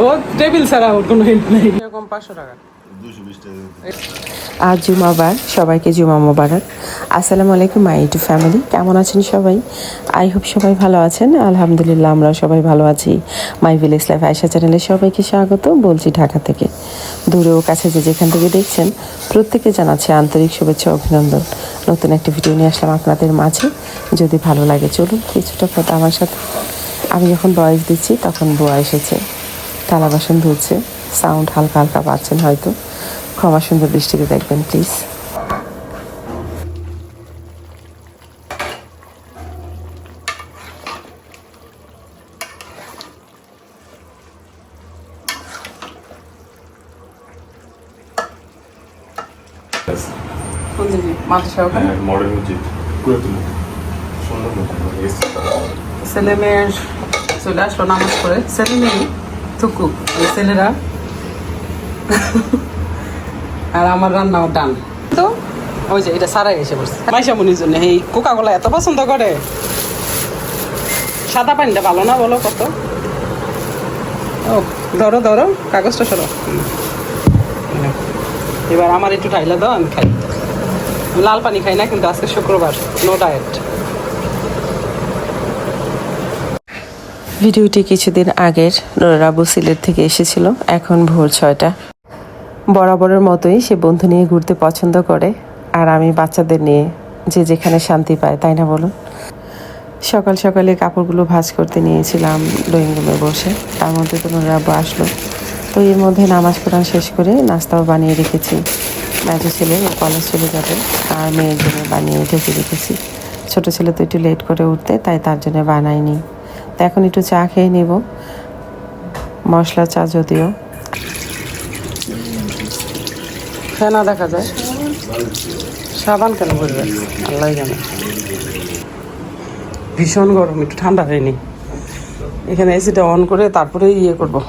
ও table ছাড়া ওর কোনো hint নেই। এরকম 500 টাকা। 220 টাকা। আজ জুমাবার, সবাইকে জুমা মোবারক। আসসালামু আলাইকুম মাই ইউটিউব ফ্যামিলি, কেমন আছেন সবাই? আই হোপ সবাই ভালো আছেন। আলহামদুলিল্লাহ আমরাও সবাই ভালো আছি। মাই ভিলেজ লাইফ আয়েশা চ্যানেলে সবাইকে স্বাগত বলছি ঢাকা থেকে। দূরে ও কাছে যে যেখান থেকে দেখছেন প্রত্যেকে জানাচ্ছি আন্তরিক শুভেচ্ছা অভিনন্দন। নতুন একটি ভিডিও নিয়ে আসলাম আপনাদের মাঝে। যদি ভালো লাগে চলুন কিছুটা পথ আমার সাথে। আমি যখন ভয়েস দিচ্ছি তখন বুয়া এসেছে, থালা বাসন ধুচ্ছে, সাউন্ড হালকা হালকা পাচ্ছেন হয়তো, ক্ষমা সুন্দর দৃষ্টিতে দেখবেন প্লিজ। কোন দিকে? মাদ্রাসা ওখানে? মডেল মসজিদ পুরাতন সুন্দর ছেলে মেয়ের চলে আসলো নামাজ পড়ে, ছেলে মেয়ে থুকু ছেলেরা আর আমার রান্নাও ডান। তো ওই যে এটা সারাই এসে পড়ছে মাইশামনির জন্য। এই কোকা কোলা এত পছন্দ করে। সাদা পানিটা ভালো না বলো কত? ও ধরো ধরো কাগজটা সরো। এবার আমার একটু ঢাইলা দাও, আমি খাই। লাল পানি খাই না কিন্তু আজকে শুক্রবার, নো ডায়েট। ভিডিওটি কিছুদিন আগের। রাবু সিলেট থেকে এসেছিল, এখন ভোর 6টা। বরাবরের মতোই সে বন্ধু নিয়ে ঘুরতে পছন্দ করে, আর আমি বাচ্চাদের নিয়ে, যে যেখানে শান্তি পায়, তাই না বলুন? সকাল সকালে কাপড়গুলো ভাঁজ করতে নিয়েছিলাম ড্রয়িং রুমে বসে, তার মধ্যে তো রাবু আসলো। তো এর মধ্যে নামাজ কোরআন শেষ করে নাস্তাও বানিয়ে রেখেছি। মেজো ছেলে ও কলেজ চলে যাবে, আর মেয়ের জন্য বানিয়ে ঢেকে রেখেছি। ছোটো ছেলে তো একটু লেট করে উঠতে, তাই তার জন্য বানাইনি। তো এখন একটু চা খেয়ে নেব, মশলা চা যদিও। ফেনা দেখা যায়, সাবান কেন করবে আল্লাহ জানে। ভীষণ গরম, একটু ঠান্ডা হয়নি। এখানে এসিটা অন করে তারপরে ইয়ে করবো।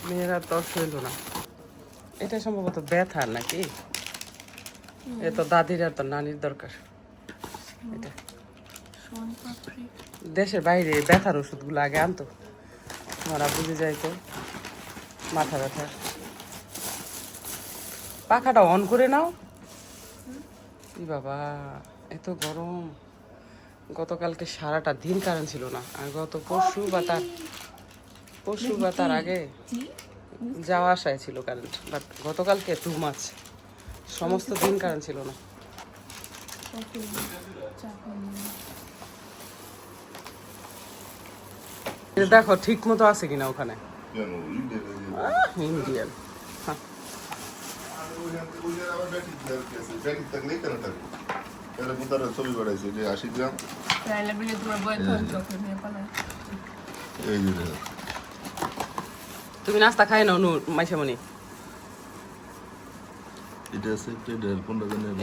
মেয়েরা তো শৈল না, এটা সম্ভবত ব্যথার নাকি। এ তো দাদির আর তো নানির দরকার। এটা দেশের বাইরে ব্যথার ওষুধগুলো আগে আনতো, ওরা বুঝে যাইতো মাথা ব্যথা। পাখাটা অন করে নাও। ই বাবা এত গরম। গতকালকে সারাটা দিন কারেন্ট ছিল না, আর গত পরশু বা তার আগে যাওয়া আসায় ছিল কারেন্ট, বাট গতকালকে 2 মাস সমস্ত দিন কারেন্ট ছিল না। দেখো ঠিক মতো আছে কিনা ওখানে। ইন্ডিয়ান ছবি বাড়াইছে যে 80 গ্রাম। তুমি নাস্তা খাই নাও নূর মাইশামণি।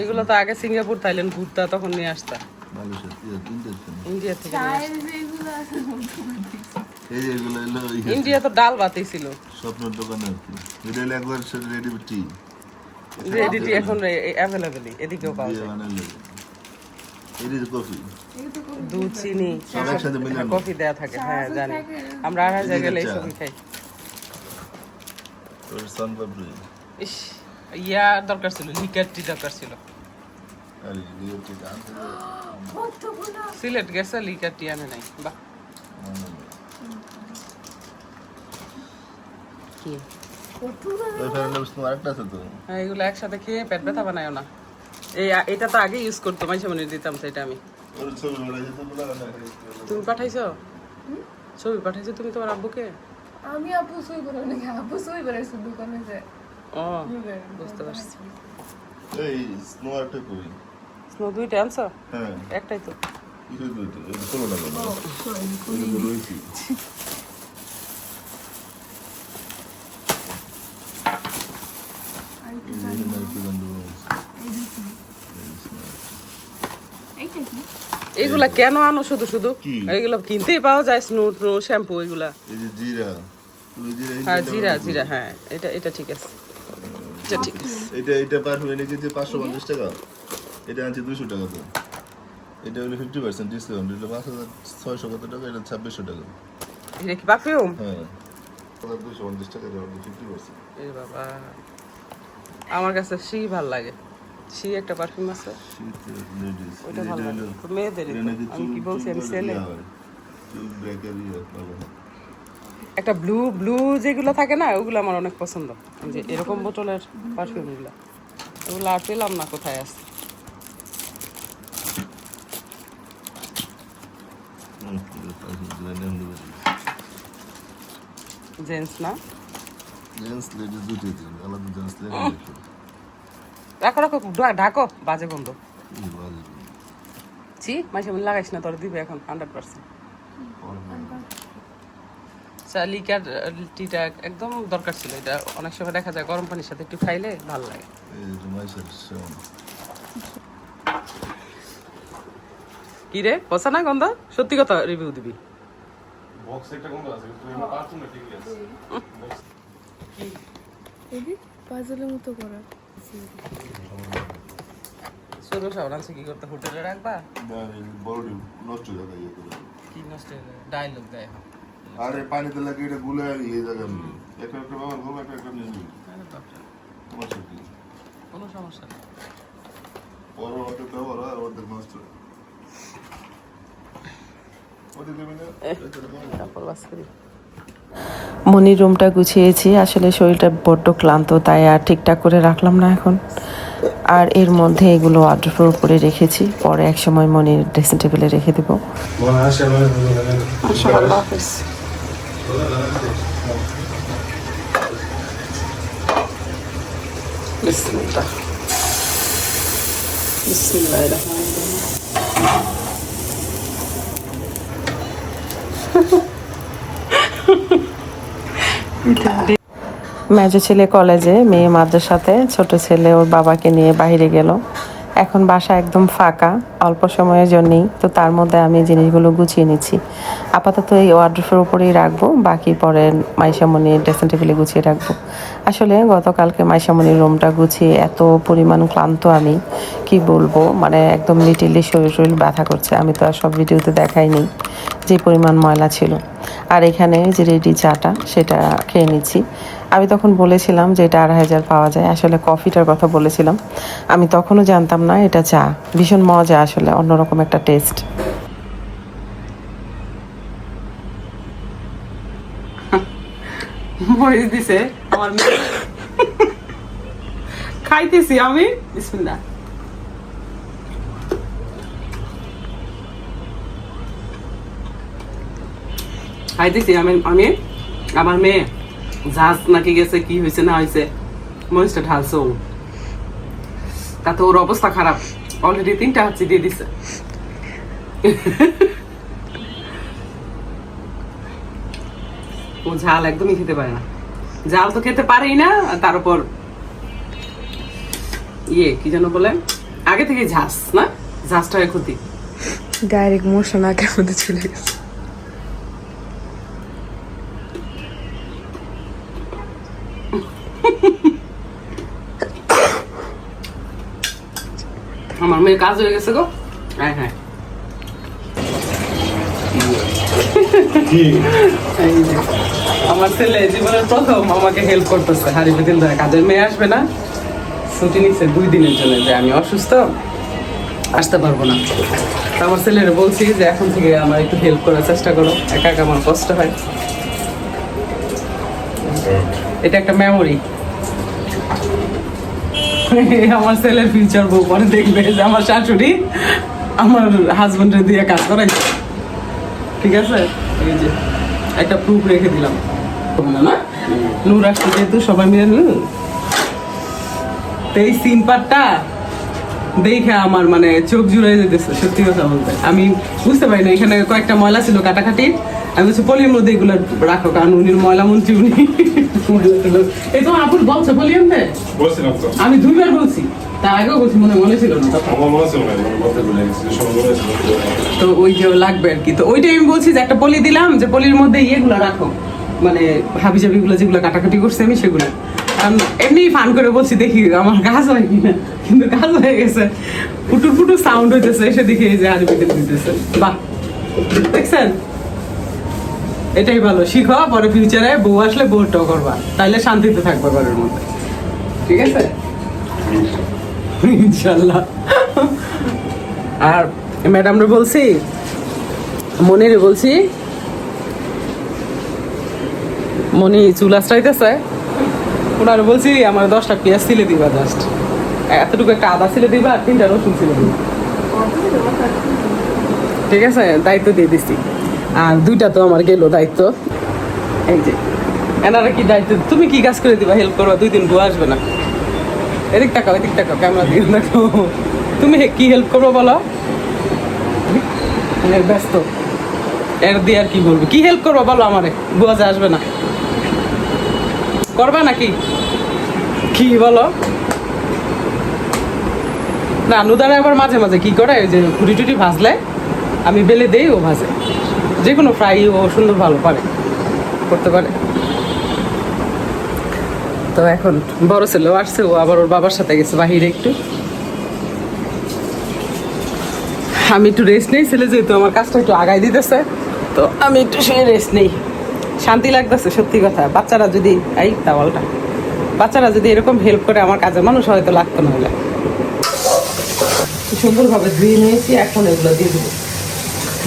এগুলো তো আগে সিঙ্গাপুর থাইল্যান্ড ঘুরতা, তখন নিয়ে আসতা ইন্ডিয়া থেকে। ইন্ডিয়া তো ডাল ভাতই ছিল স্বপ্নের দোকানে আর কি। এটা হলো একবার রেডি টি, রেডি টি এখন অ্যাভেলেবল এদিকেও পাওয়া যায়। এটা কফি, দুধ চিনি একসাথে মিলানো কফি দেয়া থাকে। হ্যাঁ জানি, আমরা আর জায়গায় গেলে এইসবই খাই। ইস ইয়া দরকার ছিল, লিকার টি দরকার ছিল। সিলেট গেছে লিকার টি আনে নাই। বাহ কি এগুলো একসাথে খেয়ে পেট ব্যথা বানায় না। এটা তো আগে ইউজ করতো, মাঝে মনে দিতাম সেটা আমি। তুমি পাঠাইছো ছবি পাঠাইছো তুমি তোমার আব্বুকে? আমি আপু সই করে নাকি আপু সই করে দোকানে যায়। ও বুঝতে পারছি। এই স্নো একটা কই? স্নো দুইটা আনছো? হ্যাঁ একটাই তো। কিছু দুইটা এটা 16 টাকা না। ওই রয়েছে। এগুলা কেন আনো শুধু শুধু? কি? এগুলো কিনতেই পাওয়া যায়, স্নো শ্যাম্পু এগুলা। এই যে জিরা, তুমি জিরা হ্যাঁ জিরা জিরা, হ্যাঁ এটা এটা ঠিক আছে, এটা ঠিক আছে। এটা পারফিউম এনে কিনছে 550 টাকা, এটা আনছে 200 টাকা তো। এটা হলো 50% ডিসকাউন্ট, এটা 5600 কত টাকা, এটা 2600 টাকা। এটা কি পারফিউম? হ্যাঁ 250 টাকা দাম, 50%। এ বাবা, আমার কাছে সেই ভাল লাগে, সেই একটা পারফিউম আছে, শীতের লেডিস, ওইটা ভালো লাগে মেয়েদের। আমি কি বলছি, আমি ছেলে। চুল বেকারি ভালো। একটা ব্লু ব্লু যেগুলো থাকে না, ওগুলো আমার অনেক পছন্দ, যে এরকম বোতলের পারফিউম গুলো, ওগুলো আর পেলাম না কোথায় আছে। জেন্টস না, জেন্টস লেডিস দুটোই দিন, আলাদা জেন্টস লেডিস। রাখো রাখো, ঢাকো, বাজে গন্ধ। ছি, মাঝে মধ্যে লাগাইস না, তোর দিবে এখন 100%। লিকার টিটা একদম দরকার ছিল, এটা অনেক সময় দেখা যায় গরম পানির সাথে একটু খাইলে ভালো লাগে। কি রে, পচা না গন্ধ? সত্যি কথা রিভিউ দিবি। পাজলের মতো করা। ছোট সাবান আছে, কি করতে হোটেলে রাখবা? নষ্ট জায়গা ইয়ে করে। কি নষ্ট ডায়লগ দেয় এখন। আরে পানিতে লাগিয়ে এটা গুলে এই জায়গা আমি একটা একটা ব্যবহার করবো, একটা একটা নিয়ে নিবি। সমস্যা কি? কোনো সমস্যা নেই। পরে অর্ধেক ব্যবহার হয় আর অর্ধেক নষ্ট। ওদের দেবে না? তারপর বাস করি। মনির রুমটা গুছিয়েছি, আসলে শরীরটা বড্ড ক্লান্ত, তাই আর ঠিকঠাক করে রাখলাম না এখন। আর এর মধ্যে এগুলো ওয়ার্ড্রোবের উপরে রেখেছি, পরে এক সময় মনির ড্রেসিং টেবিলে রেখে দেবো। আল্লাহ হাফেজ। বিসমিল্লাহ বিসমিল্লাহির রহমানির রহিম। মেজো ছেলে কলেজে, মেয়ে মাদ্রাসাতে, ছোট ছেলে ওর বাবাকে নিয়ে বাইরে গেল। এখন বাসা একদম ফাঁকা, অল্প সময়ের জন্যই তো, তার মধ্যে আমি জিনিসগুলো গুছিয়ে নিচ্ছি। আপাতত এই ওয়ার্ড্রোবের উপরেই রাখবো, বাকি পরে মাইশামণির ড্রেসিং টেবিলে গুছিয়ে রাখবো। আসলে গতকালকে মাইশামণির রুমটা গুছিয়ে এত পরিমাণ ক্লান্ত আমি, কি বলবো, মানে একদম লিটিলি শরীর ব্যথা করছে। আমি তো আর সব ভিডিওতে দেখাইনি যে পরিমাণ ময়লা ছিল। আর এখানে যে রেডি চাটা, সেটা খেয়ে নিচ্ছি। আমি তখন বলেছিলাম যে এটা 2500 পাওয়া যায়, আসলে কফিটার কথা বলেছিলাম। আমি তখনও জানতাম না এটা চা, ভীষণ মজা, আসলে অন্যরকম একটা টেস্ট। মরিচ দিছে আমার মেয়ে, খাইতেছি আমি। বিসমিল্লাহ। খাইতেছি আমি আমার মেয়ে জাহাজ নাকি গেছে, কি হয়েছে না হয়েছে, মরিচটা ঢালছে ও, তাতে ওর অবস্থা খারাপ, অলরেডি 3টা হাঁচি দিয়ে দিছে। ও ঝাল একদমই খেতে পারে না, ঝাল তো খেতে পারেই না, তার উপর ইয়ে কি যেন বলে, আগে থেকে ঝাঁস না, ঝাঁসটা ক্ষতি। ডাইরেক্ট মোশন আগে মধ্যে চলে গেছে। আমার মেয়ের কাজ হয়ে গেছে গো। হ্যাঁ হ্যাঁ, এই যে আমার ছেলে জীবনের প্রথম আমাকে হেল্প করতেছে, হাড়ি পিটিল ধরে। কাজের মেয়ে আসবে না, ছুটি নিচ্ছে 2 দিনের জন্য, যে আমি অসুস্থ, আসতে পারবো না। তো আমার ছেলের বলছি যে এখন থেকে আমার একটু হেল্প করার চেষ্টা করো, একা একা আমার কষ্ট হয়। এটা একটা মেমোরি। আমার ছেলের ফিউচার বউ পরে দেখবে যে আমার শাশুড়ি আমার হাজবেন্ডের দিয়ে কাজ করাইছে। ঠিক আছে, এই যে একটা প্রুফ রেখে দিলাম না, নূর আসতে যেহেতু সবাই মিলে তো এই সিন পার্টটা দেখে আমার মানে চোখ জুড়ে যেতেছে, সত্যি কথা বলতে। আমি বুঝতে পারি না, এখানে কয়েকটা ময়লা ছিল কাটাকাটি, আমি বলছি পলির মধ্যে এগুলো রাখো, কারণ উনি ময়লা মন্ত্রী, উনি এই তো আপুর বলছে পলি আনতে, বলছিলাম তো আমি 2 বার বলছি, তার আগেও বলছি, মনে ছিল না তখন। আমার মনে ছিল না, আমার বলতে ভুলে গেছি, সময় মনে ছিল। তো ওই যে লাগবে আর কি, তো ওইটাই আমি বলছি যে একটা পলি দিলাম, যে পলির মধ্যে ইয়েগুলো রাখো, মানে হাবিজাবি গুলো যেগুলো কাটাকাটি করছে আমি সেগুলো। এমনি ফান করে বলছি দেখি আমার কাজ হয় কিনা, কিন্তু কাজ হয়ে গেছে, ফুটুর ফুটুর সাউন্ড হইতেছে, এসে দেখি এই যে হারিপিতে দিতেছে। বাহ, দেখছেন, এটাই ভালো, শিখো, পরে ফিউচারে বউ আসলে বউটাও করবা, তাইলে শান্তিতে থাকবে ঘরের মধ্যে, ঠিক আছে ইনশাল্লাহ। আর ম্যাডামরে বলছি, মনিরে বলছি, মনি চুল আশ্রাইতেছে, ওনার বলছি আমার 10টা পেঁয়াজ ছিলে দিবা, জাস্ট এতটুকু একটা আদা ছিলে দিবা, আর 3টা রসুন ছিলে দিবা, ঠিক আছে, দায়িত্ব দিয়ে দিচ্ছি। আর 2টা তো আমার গেল দায়িত্ব, এই যে এনারা কি দায়িত্ব, তুমি কি কাজ করে দিবা, হেল্প করবা, 2 দিন বউ আসবে না, এদিক টাকাও এদিক টাকাও, ক্যামেরা দিকে দেখো, তুমি কি হেল্প করবো বলো, ব্যস্ত, এর দিয়ে আর কি বলবো, কি হেল্প করবো বলো আমারে, বুয়া যে আসবে না, করবা নাকি, কি বলো না। নুদারে আবার মাঝে মাঝে কি করে, ওই যে খুঁটি টুটি ভাজলে আমি বেলে দেই, ও ভাজে, যে কোনো ফ্রাই ও সুন্দর ভালো পারে, করতে পারে। তো এখন বড় ছেলেও আসছে, ও আবার ওর বাবার সাথে গেছে বাহিরে একটু, আমি একটু রেস্ট নেই, ছেলে যেহেতু আমার কাজটা একটু আগাই দিতেছে, তো আমি একটু শুয়ে রেস্ট নেই, শান্তি লাগতেছে সত্যি কথা। বাচ্চারা যদি, এই তাওয়ালটা, বাচ্চারা যদি এরকম হেল্প করে আমার কাজে, মানুষ হয়তো লাগতো না, হলে সুন্দরভাবে ধুয়ে নিয়েছি, এখন এগুলো দিয়ে দেবো।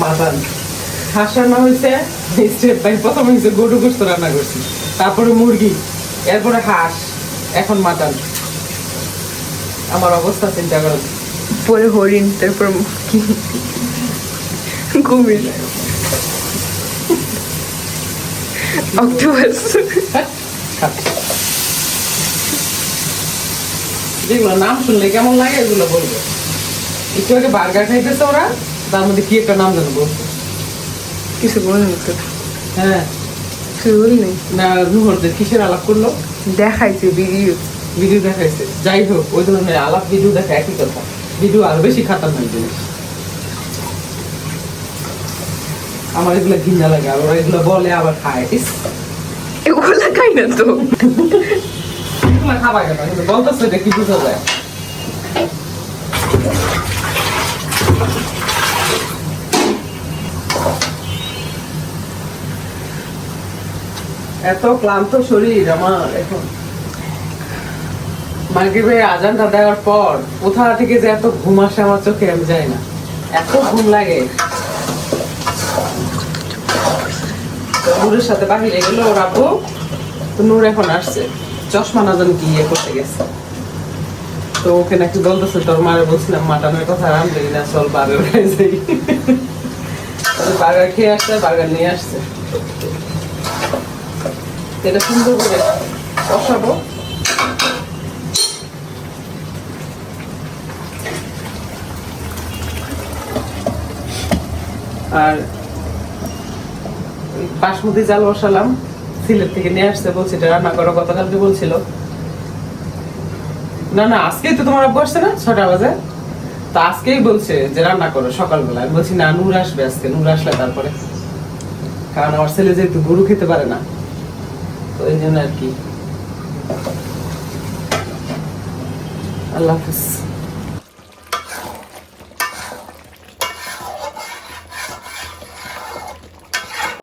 মাটন হাঁস রান্না হয়েছে, স্টেপ বাই প্রথম হয়েছে গরু গোস্ত রান্না করছি, তারপরে মুরগি, এরপরে হাঁস, এখন মাটন। আমার অবস্থা চিন্তা করো, পরে হরিণ, তারপর কুমির, অক্টোপাস। যেগুলো নাম শুনলে কেমন লাগে এগুলো বলবো। একটু আগে বার্গার খাইতেছে ওরা, তার মধ্যে কি একটা নাম জানো বলতো, কিছু বলিনি তো, হ্যাঁ কিছু বলিনি, না, নুহরদের কিসের আলাপ করলো, দেখাইছে ভিডিও। ভিডিও দেখাইছে, যাই হোক ওই ধরনের আলাপ ভিডিও দেখা একই কথা, ভিডিও আরো বেশি খাতারনাক জিনিস, আমার এগুলো ঘৃণা লাগে, আর ওরা এগুলো বলে আবার খায়, ইস এগুলো খাই না তো, এগুলো খাবা কেন, কিন্তু বলতেছে এটা কি বুঝা যায়। এত ক্লান্ত শরীর আমার এখন, মাগরিবের আজানটা দেওয়ার পর কোথা থেকে যে এত ঘুম আসে আমার চোখে আমি যাই না, এত ঘুম লাগে। নূরের সাথে বাহিরে গেল ওর আব্বু, তো নূর এখন আসছে, চশমা না জানি কি ইয়ে করতে গেছে, তো ওকে নাকি বলতেছে তোর মারে বলছিলাম মাটনের কথা রান্ধে না, চল বার্গার খাই যাই। বার্গার খেয়ে আসছে, বার্গার নিয়ে আসছে, এটা সুন্দর করে কষাবো। আর বাসমতি চাল বসালাম, সিলেট থেকে নিয়ে আসছে, বলছে এটা রান্না করো, গতকালকে বলছিল। না না, আজকেই তো তোমার আব্বু আসছে না 6টা বাজে, তো আজকেই বলছে যে রান্না করো সকালবেলা। আমি বলছি না, নূর আসবে আজকে, নূর আসলে তারপরে, কারণ আমার ছেলে যেহেতু গরু খেতে পারে না, তো এই জন্য আর কি। আল্লাহ হাফিজ।